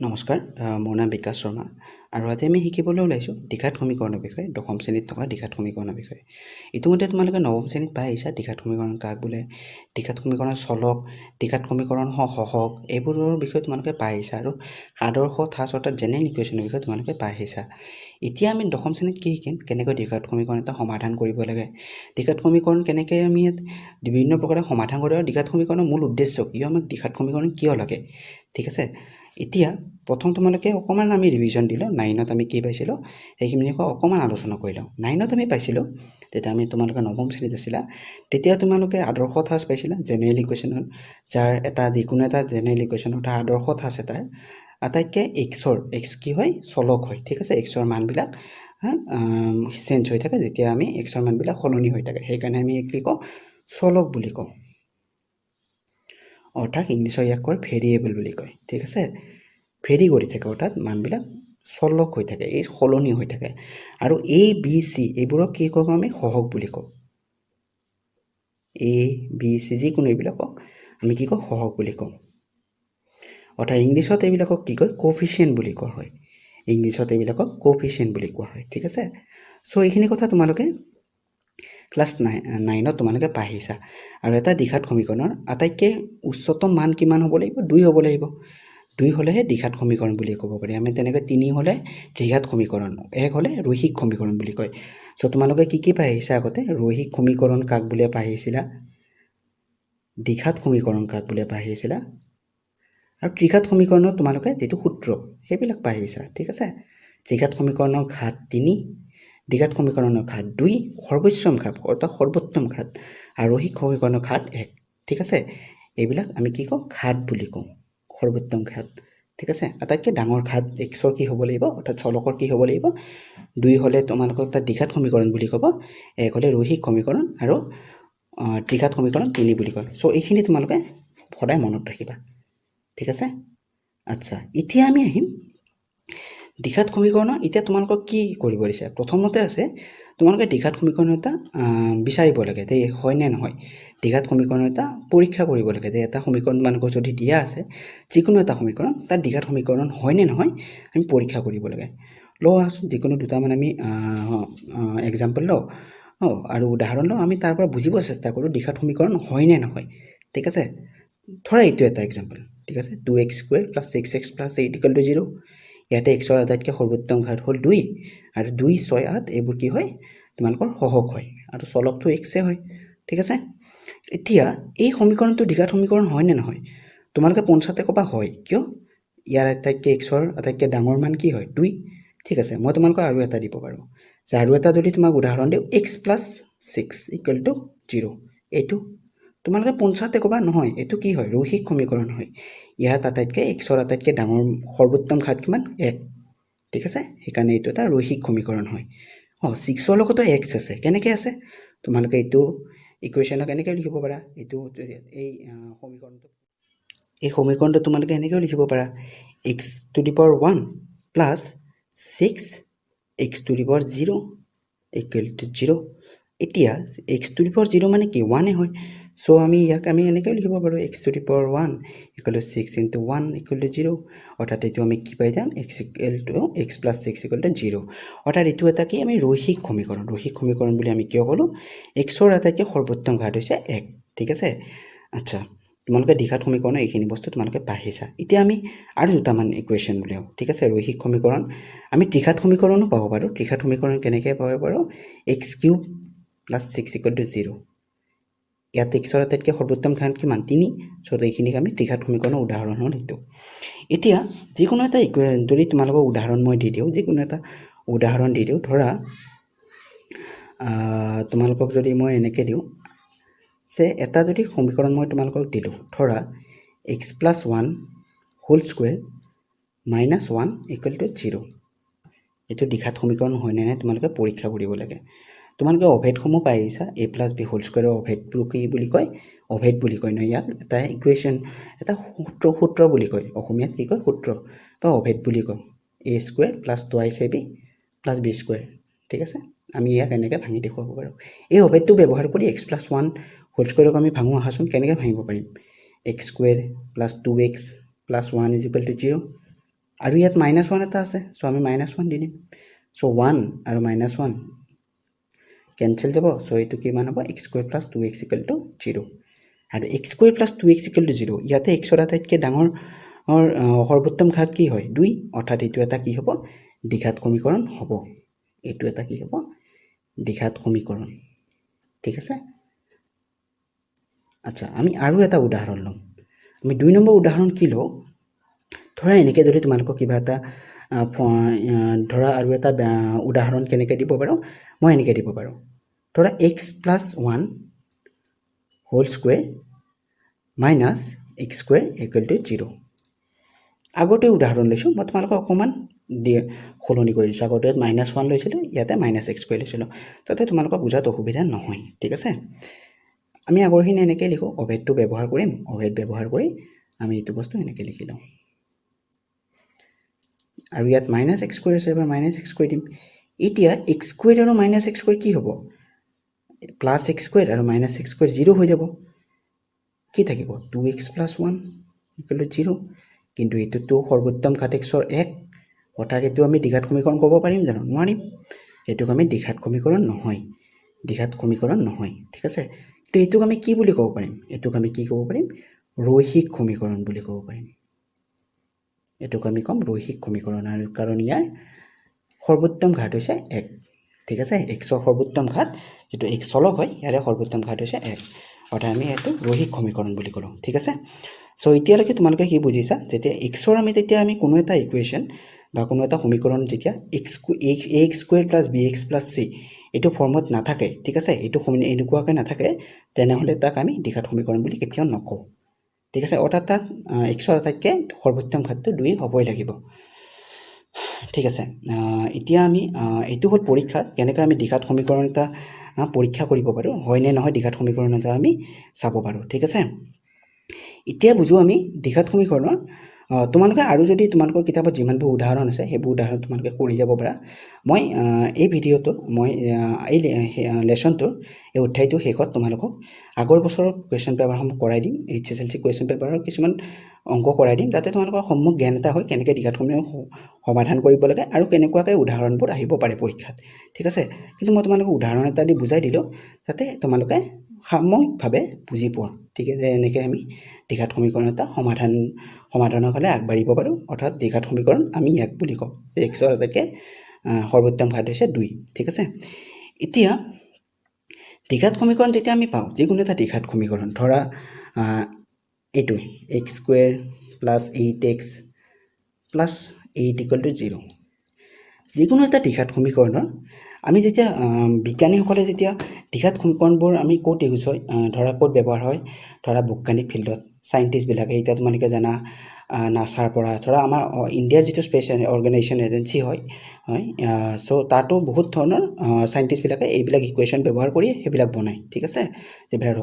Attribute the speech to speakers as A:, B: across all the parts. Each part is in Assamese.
A: নমস্কাৰ মোৰ নাম বিকাশ শৰ্মা আৰু আজি আমি শিকিবলৈ ওলাইছোঁ দ্বিঘাত সমীকৰণৰ বিষয়ে দশম শ্ৰেণীত থকা দ্বিঘাত সমীকৰণৰ বিষয়ে ইতিমধ্যে তোমালোকে নৱম শ্ৰেণীত পাই আহিছা দ্বিঘাত সমীকৰণ কাক বোলে দ্বিঘাত সমীকৰণৰ চলক দ্বিঘাত সমীকৰণ সহগ এইবোৰৰ বিষয়ে তোমালোকে পাই আহিছা আৰু আদৰ্শ ঠাঁচ অৰ্থাৎ জেনেৰেল ইকুৱেশ্যনৰ বিষয়ে তোমালোকে পাই আহিছা এতিয়া আমি দশম শ্ৰেণীত কি শিকিম কেনেকৈ দ্বিঘাত সমীকৰণ এটা সমাধান কৰিব লাগে দ্বিঘাত সমীকৰণ কেনেকৈ আমি বিভিন্ন প্ৰকাৰে সমাধান কৰিব দ্বিঘাত সমীকৰণৰ মূল উদ্দেশ্য কি আমাক দ্বিঘাত সমীকৰণ কিয় লাগে ঠিক আছে এতিয়া প্ৰথম তোমালোকে অকমান আমি ৰিভিজন দিলো 9ত আমি কি পাইছিলো সেইখিনি অকমান আলোচনা কৰিলো 9ত আমি পাইছিলো তেতিয়া আমি তোমালোকে নৱম শ্ৰেণীত আছিলা তেতিয়া তোমালোকে আদৰ্শ ঠাঁচ পাইছিলা জেনেৰেল ইকুৱেশ্যন যাৰ এটা যিকোনো এটা জেনেৰেল ইকুৱেশ্যন এটা আদৰ্শ ঠাঁচ এটাৰ আটাইতকৈ x কি হয় চলক হয় ঠিক আছে x ৰ মানবিলাক চেঞ্জ হৈ থাকে যেতিয়া আমি x ৰ মানবিলাক সলনি হৈ থাকে সেইকাৰণে আমি কি কওঁ চলক বুলি কওঁ অৰ্থাৎ ইংলিছত ইয়াক কয় ভেৰিয়েবল বুলি কয় ঠিক আছে ভেৰি কৰি থাকে অৰ্থাৎ মানবিলাক চলক হৈ থাকে এই সলনি হৈ থাকে আৰু এ বি চি এইবোৰক কি কওঁ আমি সহগ বুলি কওঁ এ বি চি যিকোনো এইবিলাকক আমি কি কওঁ সহগ বুলি কওঁ অৰ্থাৎ ইংলিছত এইবিলাকক কি কয় কোফিচিয়েণ্ট বুলি কোৱা হয় ইংলিছত এইবিলাকক কোফিচিয়েণ্ট বুলি কোৱা হয় ঠিক আছে চ' এইখিনি কথা তোমালোকে ক্লাছ 9ত তোমালোকে পাই আহিছা আৰু এটা দ্বিঘাত সমীকৰণৰ আটাইতকৈ উচ্চতম মান কিমান হ'ব লাগিব 2 হ'ব লাগিব 2 হ'লেহে দ্বিঘাত সমীকৰণ বুলি ক'ব পাৰি আমি তেনেকৈ 3 হ'লে দ্বিঘাত সমীকৰণ 1 হ'লে ৰৈখিক সমীকৰণ বুলি কয় চ' তোমালোকে কি পাই আহিছা আগতে ৰৈখিক সমীকৰণ কাক বুলিয়ে পাই আহিছিলা দ্বিঘাত সমীকৰণ কাক বুলিয়ে পাই আহিছিলা আৰু ত্ৰিঘাত সমীকৰণৰ তোমালোকে যেটো সূত্ৰ সেইবিলাক পাই আহিছা ঠিক আছে ত্ৰিঘাত সমীকৰণৰ ঘাত 3 দ্বিঘাত সমীকৰণৰ ঘাত 2 সৰ্বোচ্চম ঘাত অৰ্থাৎ সৰ্বোত্তম ঘাত আৰু ৰৈখিক সমীকৰণৰ ঘাত 1 ঠিক আছে এইবিলাক আমি কি কওঁ ঘাত বুলি কওঁ সৰ্বোত্তম ঘাত ঠিক আছে আটাইতকৈ ডাঙৰ ঘাত x ৰ কি হ'ব লাগিব অৰ্থাৎ চলকৰ কি হ'ব লাগিব 2 হ'লে তোমালোকক এটা দ্বিঘাত সমীকৰণ বুলি ক'ব 1 হ'লে ৰৈখিক সমীকৰণ আৰু ত্ৰিঘাত সমীকৰণ 3 বুলি কয় চ' এইখিনি তোমালোকে সদায় মনত ৰাখিবা ঠিক আছে আচ্ছা এতিয়া আমি আহিম দ্বিঘাত সমীকৰণৰ এতিয়া তোমালোকক কি কৰিব দিছে প্ৰথমতে আছে তোমালোকে দ্বিঘাত সমীকৰণ এটা বিচাৰিব লাগে যে হয় নে নহয় দ্বিঘাত সমীকৰণ এটা পৰীক্ষা কৰিব লাগে যে এটা সমীকৰণ তোমালোকৰ যদি দিয়া আছে যিকোনো এটা সমীকৰণ তাত দ্বিঘাত সমীকৰণ হয় নে নহয় আমি পৰীক্ষা কৰিব লাগে লওঁ আছো যিকোনো দুটামান আমি এক্সাম্পল লওঁ আৰু উদাহৰণ লওঁ আমি তাৰ পৰা বুজিব চেষ্টা কৰোঁ দ্বিঘাত সমীকৰণ হয় নে নহয় ঠিক আছে ধৰা এইটো এটা এক্সাম্পল ঠিক আছে 2x² + 6x + 8 = 0 ইয়াতে x ৰ আটাইতকৈ সৰ্বোত্তম ঘাত হ'ল 2 আৰু 2 6 8 এইবোৰ কি হয় তোমালোকৰ সহগ হয় আৰু চলকটো x হয় ঠিক আছে এতিয়া এই সমীকৰণটো দ্বিঘাত সমীকৰণ হয় নে নহয় তোমালোকে পঞ্চাতে ক'বা হয় কিয় ইয়াৰ আটাইতকৈ x ৰ আটাইতকৈ ডাঙৰ মান কি হয় 2 ঠিক আছে মই তোমালোকক আৰু এটা দিব পাৰোঁ যে আৰু এটা যদি তোমাক উদাহৰণ দিওঁ x + 6 = 0 এইটো তোমালোকে পঞ্চাতে ক'বা নহয় এইটো কি হয় ৰৈখিক সমীকৰণ হয় ইয়াত আটাইতকৈ x ৰ আটাইতকৈ ডাঙৰ সৰ্বোত্তম ঘাত কিমান 1 ঠিক আছে সেইকাৰণে এইটো এটা ৰৈখিক সমীকৰণ হয় 6 ৰ লগতো x আছে কেনেকৈ আছে তোমালোকে এইটো ইকুৱেশ্যনক কেনেকৈ লিখিব পাৰা এইটো এই সমীকৰণটো তোমালোকে এনেকৈ লিখিব পাৰা x⁴ + 6 x⁴0 = 0 এতিয়া x⁴0 মানে কি 1 হয় চ' আমি ইয়াক আমি এনেকৈ লিখিব পাৰোঁ x⁴ = 6 × 1 = 0 অৰ্থাৎ এইটো আমি কি পাই যাম x + 6 = 0 অৰ্থাৎ এইটো এটা কি আমি ৰৈখিক সমীকৰণ বুলি আমি কিয় ক'লোঁ x ৰ আটাইতকৈ সৰ্বোত্তম ঘাত হৈছে 1 ঠিক আছে আচ্ছা তোমালোকে দ্বিঘাত সমীকৰণৰ এইখিনি বস্তু তোমালোকে পাই আহিছা এতিয়া আমি আৰু দুটামান ইকুৱেশ্যন উলিয়াওঁ ঠিক আছে ৰৈখিক সমীকৰণ আমি ত্ৰিঘাত সমীকৰণো পাব পাৰোঁ ত্ৰিঘাত সমীকৰণ কেনেকৈ পাব পাৰোঁ x³ + 6 = 0 ইয়াত x ৰ আটাইতকৈ সৰ্বোত্তম ঘাত কিমান 3 চ' এইখিনিক আমি ত্ৰিঘাত সমীকৰণৰ উদাহৰণ হ'ল এইটো এতিয়া যিকোনো এটা যদি তোমালোকক উদাহৰণ মই দি দিওঁ যিকোনো এটা উদাহৰণ দি দিওঁ ধৰা তোমালোকক যদি মই এনেকৈ দিওঁ যে এটা যদি সমীকৰণ মই তোমালোকক দিলোঁ ধৰা x + 1² - 1 = 0 এইটো দ্বিঘাত সমীকৰণ হয়নে নাই তোমালোকে পৰীক্ষা কৰিব লাগে তোমালোকে অভেদসমূহ পাই আহিছা a + b² অভেদটো কি বুলি কয় অভেদ বুলি কয় ন ইয়াক এটা ইকুৱেশ্যন এটা সূত্ৰ বুলি কয় অসমীয়াত কি কয় সূত্ৰ বা অভেদ বুলি কয় a² + 2ab + b² ঠিক আছে আমি ইয়াক এনেকৈ ভাঙি দেখুৱাব পাৰোঁ এই অভেদটো ব্যৱহাৰ কৰি x + 1² আমি ভাঙো আহাচোন কেনেকৈ ভাঙিব পাৰিম x² + 2x + 1 = 0 আৰু ইয়াত -1 এটা আছে সো আমি -1 দি দিম সো 1 আৰু -1 কেনসেল যাব সো এটো কিমান হ'ব x² + 2x = 0 আৰু x² + 2x = 0 ইয়াতে x ৰ আটাইতকৈ ডাঙৰ সৰ্বোত্তম ঘাত কি হয় 2 অৰ্থাৎ এটো এটা কি হ'ব দ্বিঘাত সমীকৰণ হ'ব এটো এটা কি হ'ব দ্বিঘাত সমীকৰণ ঠিক আছে আচ্ছা আমি আৰু এটা উদাহৰণ লম আমি 2 নম্বৰ উদাহৰণ কি লও ধৰা এনেকৈ যদি তোমালোকক কিবা এটা ধৰা আৰু এটা উদাহৰণ কেনেকৈ দিব পাৰো মই এনেকৈ দিব পাৰো ধৰা x + 1 whole square minus x² = 0 আগতে উদাহৰণ লৈছো মই তোমালোকক অকমান খলনি কৰি দিছো আগতে -1 লৈছিলো ইয়াতে -x² লৈছিলো তাতে তোমালোকক বুজাত অসুবিধা নহয় ঠিক আছে আমি আগৰখিনি এনেকৈ লিখো অভেদটো ব্যৱহাৰ কৰিম অভেদ ব্যৱহাৰ কৰি আমি এইটো বস্তু এনেকৈ লিখি লওঁ আৰু ইয়াত -x² আছে এবাৰ -x² দিম এতিয়া x² আৰু -x² কি হ'ব +x² আৰু -x² 0 হৈ যাব কি থাকিব 2x + 1 = 0 কিন্তু এটোতো সৰ্বোত্তম ঘাত x ৰ 1 অৰ্থাৎ এটো আমি দ্বিঘাত সমীকৰণ ক'ব পাৰিম জানো নোৱাৰিম এটোক আমি দ্বিঘাত সমীকৰণ নহয় ঠিক আছে তো এটোক আমি কি বুলি ক'ব পাৰিম এটোক আমি কি ক'ব পাৰিম ৰৈখিক সমীকৰণ বুলি ক'ব পাৰিম এটোক আমি কম ৰৈখিক সমীকৰণ আৰু কাৰণ ইয়াৰ সৰ্বোত্তম ঘাত হৈছে 1 ঠিক আছে x ৰ সৰ্বোত্তম ঘাত যেটো x চলক হয় ইয়াৰ সৰ্বোত্তম ঘাত হৈছে 1 অৰ্থাৎ আমি এটো ৰৈখিক সমীকৰণ বুলি কলো ঠিক আছে সো এতিয়ালৈকে তোমালোকে কি বুজিছা যেতিয়া x ৰ আমি তেতিয়া আমি কোনো এটা ইকুৱেচন বা কোনো এটা সমীকৰণ যেতিয়া ax² + bx + c এটো ফৰ্মত নাথাকে ঠিক আছে এটো এনেকুৱাকৈ নাথাকে তেনেহলে তাক আমি দ্বিঘাত সমীকৰণ বুলি কেতিয়াও নকওঁ ঠিক আছে অৰ্থাৎ তাত x ৰ আটাইতকৈ সৰ্বোত্তম ঘাতটো 2 হ'বই লাগিব ঠিক আছে এতিয়া আমি এটো হল পৰীক্ষা কেনেকৈ আমি দ্বিঘাত সমীকৰণ এটা পৰীক্ষা কৰিব পাৰো হয় নে নহয় দ্বিঘাত সমীকৰণ এটা আমি চাব পাৰো ঠিক আছে এতিয়া বুজো আমি দ্বিঘাত সমীকৰণৰ তোমালোকে আৰু যদি তোমালোকৰ কিতাপত যিমানবোৰ উদাহৰণ আছে হেবোৰ উদাহৰণ তোমালোকে কৰি যাব পাৰা মই এই ভিডিওটো মই এই লেসনটোৰ এই অধ্যায়টো শেষত তোমালোকক আগৰ বছৰৰ কোৱেশ্চন পেপাৰসমূহ কৰাই দিম HSLC কোৱেশ্চন পেপাৰৰ কিছুমান অংক কৰাই দিম তাতে তোমালোকৰ সম্মুখ জ্ঞান এটা হয় কেনেকৈ দ্বিঘাত সমীকৰণ সমাধান কৰিব লাগে আৰু কেনেকুৱাকৈ উদাহৰণবোৰ আহিব পাৰে পৰীক্ষাত ঠিক আছে কিন্তু মই তোমালোকক উদাহৰণ এটা দি বুজাই দিলো যাতে তোমালোকে সাময়িকভাৱে বুজি পোৱা ঠিক আছে এনেকৈ আমি দ্বিঘাত সমীকৰণ এটা সমাধানৰ ফালে আগবাঢ়িব পাৰো অৰ্থাৎ দ্বিঘাত সমীকৰণ আমি ইয়াক বুলি কওঁ যে x ৰ আটাইতকৈ সৰ্বোত্তম ঘাত হৈছে 2 ঠিক আছে এতিয়া দ্বিঘাত সমীকৰণ যেতিয়া আমি পাওঁ যিকোনো এটা দ্বিঘাত সমীকৰণ ধৰা এইটো x² + 8x + 8 = 0 যিকোনো এটা দ্বিঘাত সমীকৰণৰ আমি যেতিয়া বিজ্ঞানীসকলে যেতিয়া দ্বিঘাত সমীকৰণবোৰ আমি ক'ত ইউজ হয় ধৰা ক'ত ব্যৱহাৰ হয় ধৰা বৈজ্ঞানিক ফিল্ডত সাইন্টিস্ট বিলাকে এতিয়া তোমালোকে জানা নাসাৰ পৰা ধৰা আমাৰ ইণ্ডিয়াৰ যেটো স্পেচ অৰ্গানাইজেশ্যন এজেন্সি হয় সো তাতো বহুত ধৰণৰ সাইন্টিস্ট বিলাকে এইবিলাক ইকুৱেচন ব্যৱহাৰ কৰি হেবিলাক বনায় ঠিক আছে যেবিলাক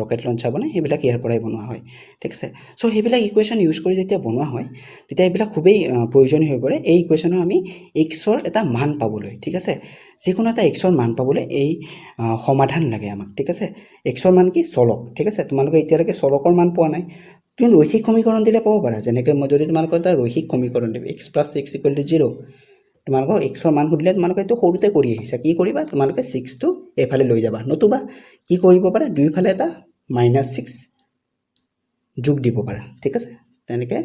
A: ৰকেট লঞ্চাৰ বনায় হেবিলাক ইয়াৰ পৰাই বনোৱা হয় ঠিক আছে সো হেবিলাক ইকুৱেচন ইউজ কৰি যেতিয়া বনোৱা হয় তেতিয়া এইবিলাক খুবেই প্ৰয়োজনীয় হৈ পৰে এই ইকুৱেচনৰ আমি x ৰ এটা মান পাবলৈ ঠিক আছে যিকোনো এটা x ৰ মান পাবলৈ এই সমাধান লাগে আমাক ঠিক আছে x ৰ মান কি চলক ঠিক আছে তোমালোকে এতিয়ালৈকে চলকৰ মান পোৱা নাই তুমি ৰৈখিক সমীকৰণ দিলে পাব পাৰা যেনেকৈ মই যদি তোমালোকৰ এটা ৰৈখিক সমীকৰণ দিম x + 6 = 0 তোমালোকক x ৰ মান সুধিলে তোমালোকে এইটো সৰুতে কৰি আহিছা কি কৰিবা তোমালোকে 6 টো এফালে লৈ যাবা নতুবা কি কৰিব পাৰা দুইফালে এটা -6 যোগ দিব পাৰা ঠিক আছে তেনেকৈ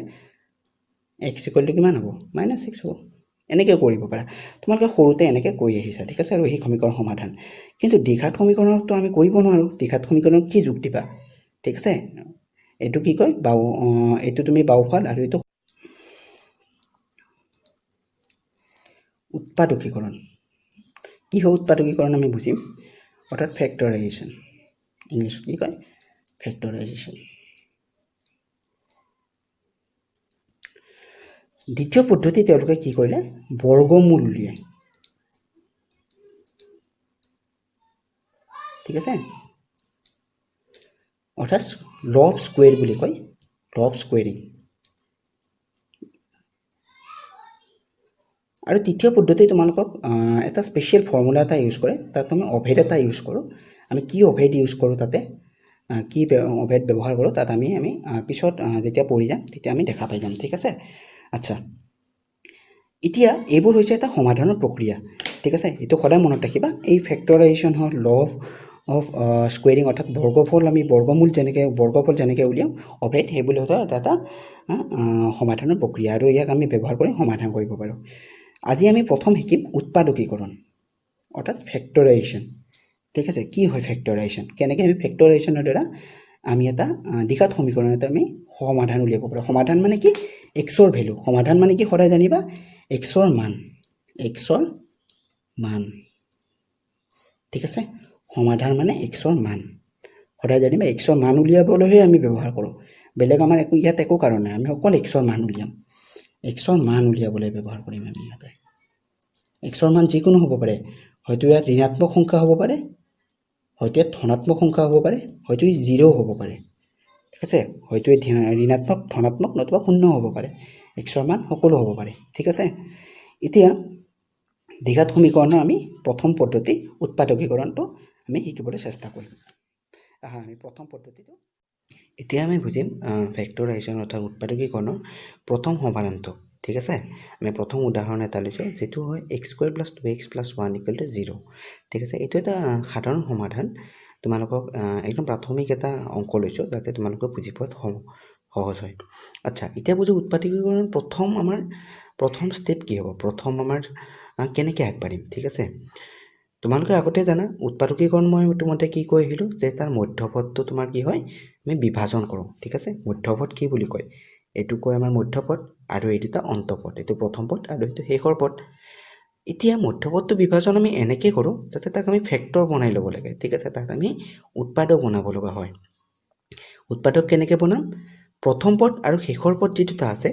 A: x = কিমান হ'ব -6 হ'ব এনেকৈ কৰিব পাৰা তোমালোকে সৰুতে এনেকৈ কৰি আহিছা ঠিক আছে আৰু এই সমীকৰণ সমাধান কিন্তু দ্বিঘাত সমীকৰণটো আমি কৰিব নোৱাৰো দ্বিঘাত সমীকৰণত কি যোগ দিবা ঠিক আছে এটো কি কয় এটো তুমি বাওফাল আৰু এটো উৎপাদকীকৰণ কি হয় উৎপাদকীকৰণ আমি বুজিম অৰ্থাৎ ফেক্টৰাইজেশ্যন ইংলিছত কি কয় ফেক্টৰাইজেশ্যন দ্বিতীয় পদ্ধতি তেওঁলোকে কি কৰিলে বৰ্গমূল উলিয়ায় ঠিক আছে অৰ্থাৎ লব স্কয়াৰ বুলি কয় লব স্কয়াৰিং আৰু তৃতীয় পদ্ধতি তোমালোকক এটা স্পেশাল ফৰ্মুলা এটা ইউজ কৰে তাত আমি অভেদ এটা ইউজ কৰোঁ আমি কি অভেদ ইউজ কৰোঁ তাতে কি অভেদ ব্যৱহাৰ কৰোঁ তাত আমি পিছত যেতিয়া পঢ়ি যাম তেতিয়া আমি দেখা পাই যাম ঠিক আছে আচ্ছা এতিয়া এইবোৰ হৈছে এটা সমাধানৰ প্ৰক্ৰিয়া ঠিক আছে এইটো সদায় মনত ৰাখিবা এই ফেক্টৰাইজেশ্যন হ'ল ল অফ স্কুৱেৰিং অৰ্থাৎ বৰ্গমূল যেনেকৈ উলিয়াম অপৰেট সেইবোৰ হৈছে এটা সমাধানৰ প্ৰক্ৰিয়া আৰু ইয়াক আমি ব্যৱহাৰ কৰি সমাধান কৰিব পাৰোঁ আজি আমি প্ৰথম শিকিম উৎপাদকীকৰণ অৰ্থাৎ ফেক্টৰাইজেশ্যন ঠিক আছে কি হয় ফেক্টৰাইজেশ্যন কেনেকৈ আমি ফেক্টৰাইজেশ্যনৰ দ্বাৰা আমি এটা দ্বিঘাত সমীকৰণ এটা আমি সমাধান উলিয়াব পাৰোঁ সমাধান মানে কি এক্সৰ ভেলু সমাধান মানে কি সদায় জানিবা এক্সৰ মান ঠিক আছে সমাধান মানে এক্সৰ মান সদায় জানিবা এক্সৰ মান উলিয়াবলৈহে আমি ব্যৱহাৰ কৰোঁ বেলেগ আমাৰ ইয়াত একো কাৰণ নাই আমি অকল এক্সৰ মান উলিয়াম এক্সৰ মান উলিয়াবলৈ ব্যৱহাৰ কৰিম আমি ইয়াতে এক্সৰ মান যিকোনো হ'ব পাৰে হয়তো ইয়াত ঋণাত্মক সংখ্যা হ'ব পাৰে হয়তো ইয়াত ধনাত্মক সংখ্যা হ'ব পাৰে হয়তো জিৰ' হ'ব পাৰে ঠিক আছে হয়তো ঋণাত্মক ধনাত্মক নতুবা শূন্য হ'ব পাৰে এক্সৰ মান সকলো হ'ব পাৰে ঠিক আছে এতিয়া দ্বিঘাত সমীকৰণৰ আমি প্ৰথম পদ্ধতি উৎপাদকীকৰণটো আমি শিকিবলৈ চেষ্টা কৰিম আমি প্ৰথম পদ্ধতিটো এতিয়া আমি বুজিম ফেক্টৰাইজেশ্যন অৰ্থাৎ উৎপাদকীকৰণৰ প্ৰথম সমাধানটো ঠিক আছে আমি প্ৰথম উদাহৰণ এটা লৈছোঁ যিটো হয় x² + 2x + 1 = 0 ঠিক আছে এইটো এটা সাধাৰণ সমাধান তোমালোকক একদম প্ৰাথমিক এটা অংক লৈছোঁ যাতে তোমালোকে বুজি পোৱাত সহজ হয় আচ্ছা এতিয়া বুজো উৎপাদকীকৰণ প্ৰথম ষ্টেপ কি হ'ব প্ৰথম আমাৰ কেনেকৈ আগবাঢ়িম ঠিক আছে তোমালোকে আগতে জানা উৎপাদকীকৰণ মই তোমাতে কি কৈ আহিলোঁ যে তাৰ মধ্যপদটো তোমাৰ কি হয় আমি বিভাজন কৰোঁ ঠিক আছে মধ্যপদ কি বুলি কয় এইটো কয় আমাৰ মধ্যপদ আৰু এই দুটা অন্তপদ এইটো প্ৰথম পদ আৰু এইটো শেষৰ পদ এতিয়া মধ্যপদটো বিভাজন আমি এনেকৈ কৰোঁ যাতে তাক আমি ফেক্টৰ বনাই ল'ব লাগে ঠিক আছে তাক আমি উৎপাদক বনাব লগা হয় উৎপাদক কেনেকৈ বনাম প্ৰথম পদ আৰু শেষৰ পদ যি দুটা আছে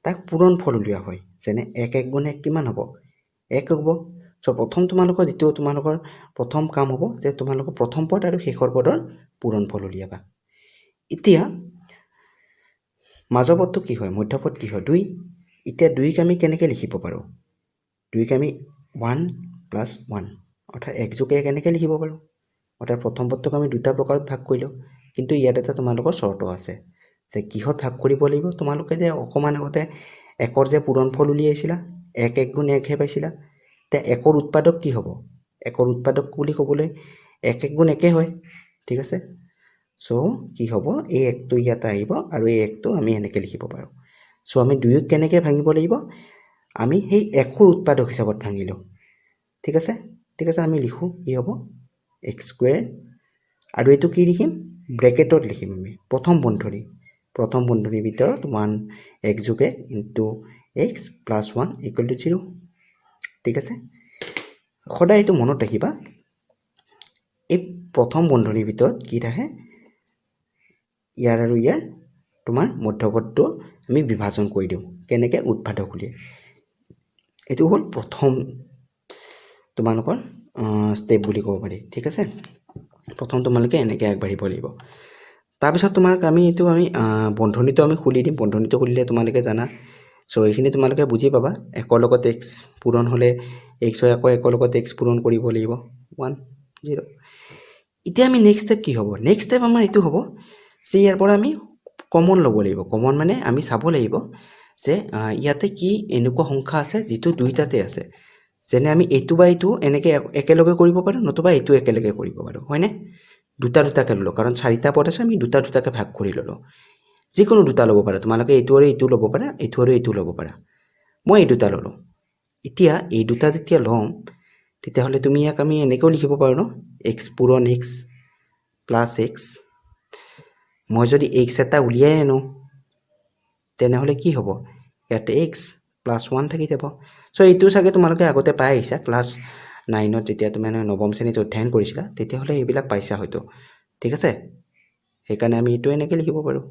A: তাক পূৰণফল উলিওৱা হয় যেনে 1 × 1 = কিমান হ'ব 1 হ'ব প্ৰথম তোমালোকৰ প্ৰথম কাম হ'ব যে তোমালোকৰ প্ৰথম পদ আৰু শেষৰ পদৰ পূৰণফল উলিয়াবা এতিয়া মাজৰ পদটো কি হয় মধ্যপদ কি হয় 2 এতিয়া 2ক আমি কেনেকৈ লিখিব পাৰোঁ 2ক আমি 1 + 1 অৰ্থাৎ 1 + 1 কেনেকৈ লিখিব পাৰোঁ অৰ্থাৎ প্ৰথম পদটোক আমি দুটা প্ৰকাৰত ভাগ কৰিলোঁ কিন্তু ইয়াত এটা তোমালোকৰ চৰ্ত আছে যে কিহত ভাগ কৰিব লাগিব তোমালোকে যে অকণমান আগতে 1ৰ যে পূৰণফল উলিয়াইছিলা 1 × 1 হে পাইছিলা এতিয়া 1ৰ উৎপাদক কি হ'ব 1ৰ উৎপাদক বুলি ক'বলৈ 1 × 1 হয় ঠিক আছে চ' কি হ'ব এই 1টো ইয়াত আহিব আৰু এই 1টো আমি এনেকৈ লিখিব পাৰোঁ চ' আমি 2ক কেনেকৈ ভাঙিব লাগিব আমি সেই 1ৰ উৎপাদক হিচাপত ভাঙিলোঁ ঠিক আছে আমি লিখোঁ কি হ'ব x² আৰু এইটো কি লিখিম ব্ৰেকেটত লিখিম আমি প্ৰথম বন্ধনীৰ ভিতৰত 1 x + 1 + 1 = 0 ঠিক আছে সদায় এইটো মনত ৰাখিবা এই প্ৰথম বন্ধনীৰ ভিতৰত কি থাকে ইয়াৰ আৰু ইয়াৰ তোমাৰ মধ্যপদটো আমি বিভাজন কৰি দিওঁ কেনেকৈ উৎপাদক উলিয়াই এইটো হ'ল প্ৰথম তোমালোকৰ ষ্টেপ বুলি ক'ব পাৰি ঠিক আছে প্ৰথম তোমালোকে এনেকৈ আগবাঢ়িব লাগিব তাৰপিছত তোমাক আমি বন্ধনীটো আমি খুলি দিম বন্ধনীটো খুলিলে তোমালোকে জানা চ' এইখিনি তোমালোকে বুজি পাবা 1ৰ লগত x পূৰণ হ'লে x হয় আকৌ 1ৰ লগত x পূৰণ কৰিব লাগিব 1 0 এতিয়া আমি নেক্সট ষ্টেপ কি হ'ব নেক্সট ষ্টেপ আমাৰ এইটো হ'ব যে ইয়াৰ পৰা আমি কমন ল'ব লাগিব কমন মানে আমি চাব লাগিব যে ইয়াতে কি এনেকুৱা সংখ্যা আছে যিটো দুইটাতে আছে যেনে আমি এইটো বা এইটো এনেকৈ একেলগে কৰিব পাৰোঁ নতুবা এইটো একেলগে কৰিব পাৰোঁ হয়নে দুটাকৈ ল'লোঁ কাৰণ 4টা পদ আছে আমি দুটাকৈ ভাগ কৰি ল'লোঁ যিকোনো দুটা ল'ব পাৰা তোমালোকে এইটো আৰু এইটো ল'ব পাৰা এইটো আৰু এইটো ল'ব পাৰা মই এই দুটা ল'লোঁ এতিয়া এই দুটা যেতিয়া ল'ম তেতিয়াহ'লে তুমি ইয়াক আমি এনেকৈও লিখিব পাৰোঁ ন x পূৰণ x + x মই যদি x এটা উলিয়াই আনো তেনেহ'লে কি হ'ব ইয়াতে x + 1 থাকি যাব চ' এইটো চাগে তোমালোকে আগতে পাই আহিছা ক্লাছ 9ত যেতিয়া তুমি নৱম শ্ৰেণীত অধ্যয়ন কৰিছিলা তেতিয়াহ'লে এইবিলাক পাইছা হয়তো ঠিক আছে সেইকাৰণে আমি এইটো এনেকৈ লিখিব পাৰোঁ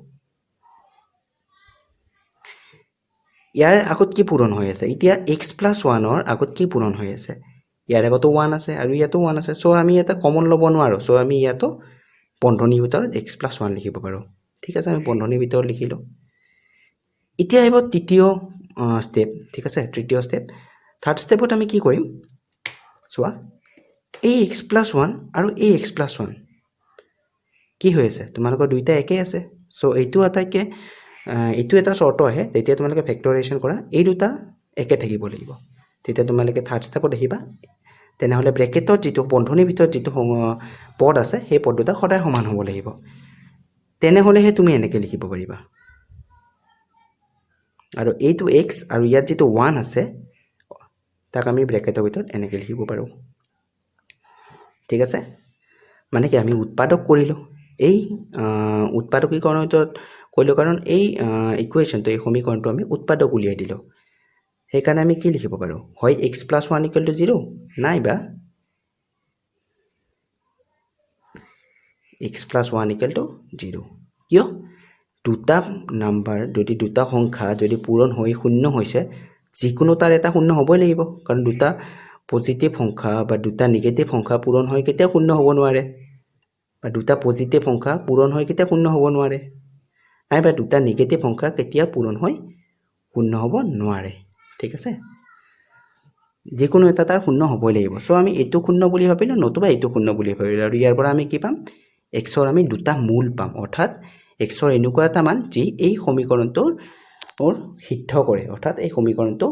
A: ইয়াৰ আগত কি পূৰণ হৈ আছে এতিয়া x + 1ৰ আগত কি পূৰণ হৈ আছে ইয়াৰ আগতো 1 আছে আৰু ইয়াতো 1 আছে চ' আমি এটা কমন ল'ব নোৱাৰোঁ চ' আমি ইয়াতো বন্ধনীৰ ভিতৰত x + 1 লিখিব পাৰোঁ ঠিক আছে আমি বন্ধনীৰ ভিতৰত লিখিলোঁ এতিয়া আহিব তৃতীয় ষ্টেপ ঠিক আছে তৃতীয় ষ্টেপ থাৰ্ড ষ্টেপত আমি কি কৰিম চোৱা এই x + 1 আৰু এই x + 1 কি হৈ আছে তোমালোকৰ দুইটা একেই আছে চ' এইটো এটা চৰ্ত আহে যেতিয়া তোমালোকে ফেক্টৰাইজেশ্যন কৰা এই দুটা একে থাকিব লাগিব তেতিয়া তোমালোকে থাৰ্ড ষ্টেপত আহিবা তেনেহ'লে ব্ৰেকেটত যিটো বন্ধনীৰ ভিতৰত যিটো পদ আছে সেই পদ দুটা সদায় সমান হ'ব লাগিব তেনেহ'লেহে তুমি এনেকৈ লিখিব পাৰিবা আৰু এইটো x আৰু ইয়াত যিটো 1 আছে তাক আমি ব্ৰেকেটৰ ভিতৰত এনেকৈ লিখিব পাৰোঁ ঠিক আছে মানে কি আমি উৎপাদক কৰিলোঁ এই উৎপাদকীকৰণত কৰিলোঁ কাৰণ এই ইকুৱেশ্যনটো এই সমীকৰণটো আমি উৎপাদক উলিয়াই দিলোঁ সেইকাৰণে আমি কি লিখিব পাৰোঁ হয় x + 1 = 0 নাইবা x + 1 = 0 কিয় দুটা নাম্বাৰ যদি দুটা সংখ্যা যদি পূৰণ হৈ শূন্য হৈছে যিকোনো তাৰ এটা শূন্য হ'বই লাগিব কাৰণ দুটা পজিটিভ সংখ্যা বা দুটা নিগেটিভ সংখ্যা পূৰণ হৈ কেতিয়াও শূন্য হ'ব নোৱাৰে বা দুটা পজিটিভ সংখ্যা পূৰণ হৈ কেতিয়াও শূন্য হ'ব নোৱাৰে নাইবা দুটা নিগেটিভ সংখ্যা কেতিয়াও পূৰণ হৈ শূন্য হ'ব নোৱাৰে ঠিক আছে যিকোনো এটা তাৰ শূন্য হ'বই লাগিব সো আমি এইটো শূন্য বুলি ভাবিলোঁ নতুবা এইটো শূন্য বুলি ভাবিলোঁ আৰু ইয়াৰ পৰা আমি কি পাম xৰ আমি দুটা মূল পাম অৰ্থাৎ xৰ এনেকুৱা এটা মান যি এই সমীকৰণটোৰ সিদ্ধ কৰে অৰ্থাৎ এই সমীকৰণটো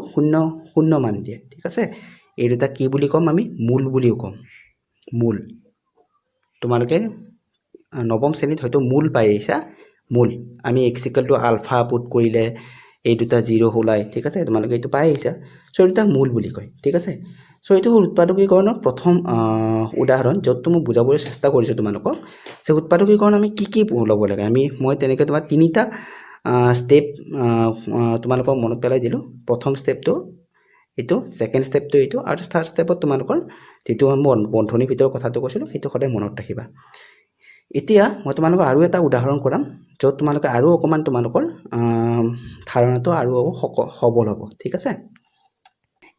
A: শূন্য মান দিয়ে ঠিক আছে এই দুটা কি বুলি ক'ম আমি মূল বুলিও ক'ম মূল তোমালোকে নৱম শ্ৰেণীত হয়তো মূল পাই আহিছা মূল আমি x = আলফা পুট কৰিলে এই দুটা 0 ওলায় ঠিক আছে তোমালোকে এইটো পাই আহিছা সো এটা মূল বুলি কয় ঠিক আছে সো এইটো উৎপাদকীকৰণৰ প্ৰথম উদাহৰণ য'ত মই বুজাবলৈ চেষ্টা কৰিছোঁ তোমালোকক যে উৎপাদকীকৰণ আমি কি ল'ব লাগে মই তেনেকৈ তোমাৰ তিনিটা ষ্টেপ তোমালোকক মনত পেলাই দিলোঁ প্ৰথম ষ্টেপটো এইটো ছেকেণ্ড ষ্টেপটো এইটো আৰু থাৰ্ড ষ্টেপত তোমালোকৰ যিটো বন্ধনীৰ ভিতৰত কথাটো কৈছিলোঁ সেইটো সদায় মনত ৰাখিবা এতিয়া মই তোমালোকক আৰু এটা উদাহৰণ কৰাম য'ত তোমালোকে আৰু অকণমান তোমালোকৰ ধাৰণাটো আৰু সবল হ'ব ঠিক আছে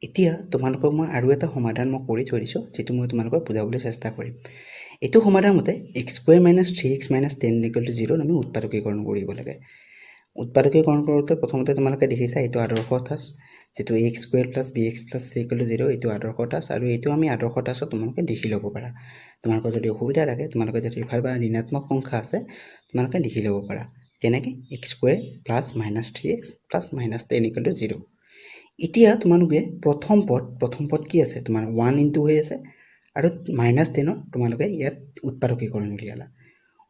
A: এতিয়া তোমালোকক মই আৰু এটা সমাধান মই কৰি থৈ দিছোঁ যিটো মই তোমালোকক বুজাবলৈ চেষ্টা কৰিম এইটো সমাধান মতে x² - 3x - 10 = 0 আমি উৎপাদকীকৰণ কৰিব লাগে উৎপাদকীকৰণ কৰোঁতে প্ৰথমতে তোমালোকে দেখিছা এইটো আদৰ্শ টাচ যেটো x² + bx + c = 0 এইটো আদৰ্শ টাচ আৰু এইটো আমি আদৰ্শ টাচত তোমালোকে লিখি ল'ব পাৰা তোমালোকৰ যদি অসুবিধা লাগে তোমালোকে যদি ইফাল বা ঋণাত্মক সংখ্যা আছে তোমালোকে লিখি ল'ব পাৰা যেনেকৈ x² + -3x + -10 = 0 এতিয়া তোমালোকে প্ৰথম পদ কি আছে তোমাৰ 1 ইনটু হৈ আছে আৰু -10 তোমালোকে ইয়াত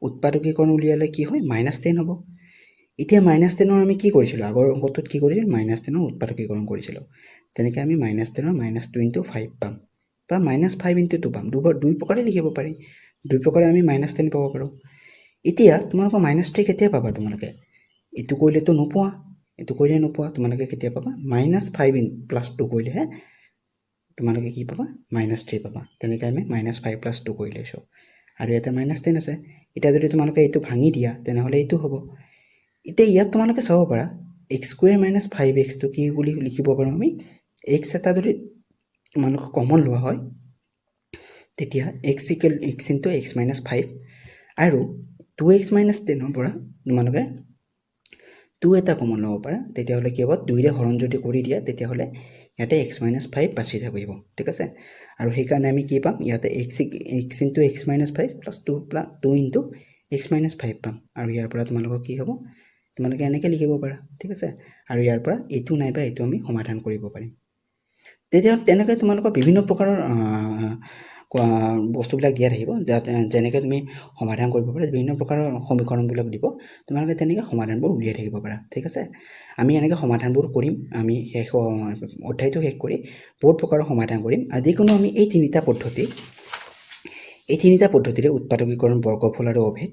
A: উৎপাদকীকৰণ উলিয়ালে কি হয় -10 হ'ব এতিয়া -10 আমি কি কৰিছিলোঁ আগৰ অংকটোত কি কৰিছিলোঁ -10 উৎপাদকীকৰণ কৰিছিলোঁ তেনেকৈ আমি -10 -2 × 5 পাম বা -5 × 2 পাম দুই প্ৰকাৰে লিখিব পাৰি দুই প্ৰকাৰে আমি -10 পাব পাৰোঁ এতিয়া তোমালোকৰ -3 কেতিয়া পাবা তোমালোকে এইটো কৰিলেতো নোপোৱা এইটো কৰিলে নোপোৱা তোমালোকে কেতিয়া পাবা -5 + 2 কৰিলেহে তোমালোকে কি পাবা -3 পাবা তেনেকৈ আমি -5 + 2 কৰি লৈছোঁ আৰু ইয়াতে -10 আছে এতিয়া যদি তোমালোকে এইটো ভাঙি দিয়া তেনেহ'লে এইটো হ'ব এতিয়া ইয়াত তোমালোকে চাব পাৰা x² - 5x টো কি বুলি লিখিব পাৰোঁ আমি x এটা যদি তোমালোকে কমন লোৱা হয় তেতিয়া x × x - 5 আৰু 2x - 10 পৰা তোমালোকে 2 এটা কমন ল'ব পাৰা তেতিয়াহ'লে কি হ'ব 2ৰে হৰণ যদি কৰি দিয়া তেতিয়াহ'লে ইয়াতে x - 5 বাচি থাকিব ঠিক আছে আৰু সেইকাৰণে আমি কি পাম ইয়াতে x × x - 5 + 2 × x - 5 পাম আৰু ইয়াৰ পৰা তোমালোকৰ কি হ'ব তোমালোকে এনেকৈ লিখিব পাৰা ঠিক আছে আৰু ইয়াৰ পৰা এইটো নাইবা এইটো আমি সমাধান কৰিব পাৰিম তেতিয়াহ'লে তেনেকৈ তোমালোকৰ বিভিন্ন প্ৰকাৰৰ বস্তুবিলাক দিয়া থাকিব যেনেকৈ তুমি সমাধান কৰিব পাৰা বিভিন্ন প্ৰকাৰৰ সমীকৰণবিলাক দিব তোমালোকে তেনেকৈ সমাধানবোৰ উলিয়াই থাকিব পাৰা ঠিক আছে আমি এনেকৈ সমাধানবোৰ কৰিম আমি অধ্যায়টো শেষ কৰি বহুত প্ৰকাৰৰ সমাধান কৰিম যিকোনো আমি এই তিনিটা পদ্ধতিৰে উৎপাদকীকৰণ বৰ্গফল আৰু অভেদ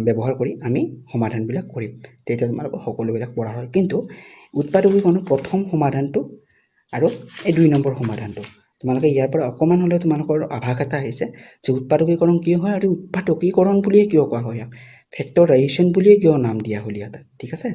A: ব্যৱহাৰ কৰি আমি সমাধানবিলাক কৰিম তেতিয়া তোমালোকৰ সকলোবিলাক পঢ়া হয় কিন্তু উৎপাদকীকৰণৰ প্ৰথম সমাধানটো আৰু এই 2 নম্বৰ সমাধানটো তোমালোকে ইয়াৰ পৰা অকণমান হ'লেও তোমালোকৰ আভাস এটা আহিছে যে উৎপাদকীকৰণ কি হয় আৰু উৎপাদকীকৰণ বুলিয়ে কিয় কোৱা হয় ফেক্টৰাইজেশ্যন বুলিয়ে কিয় নাম দিয়া হ'ল ইয়াত ঠিক আছে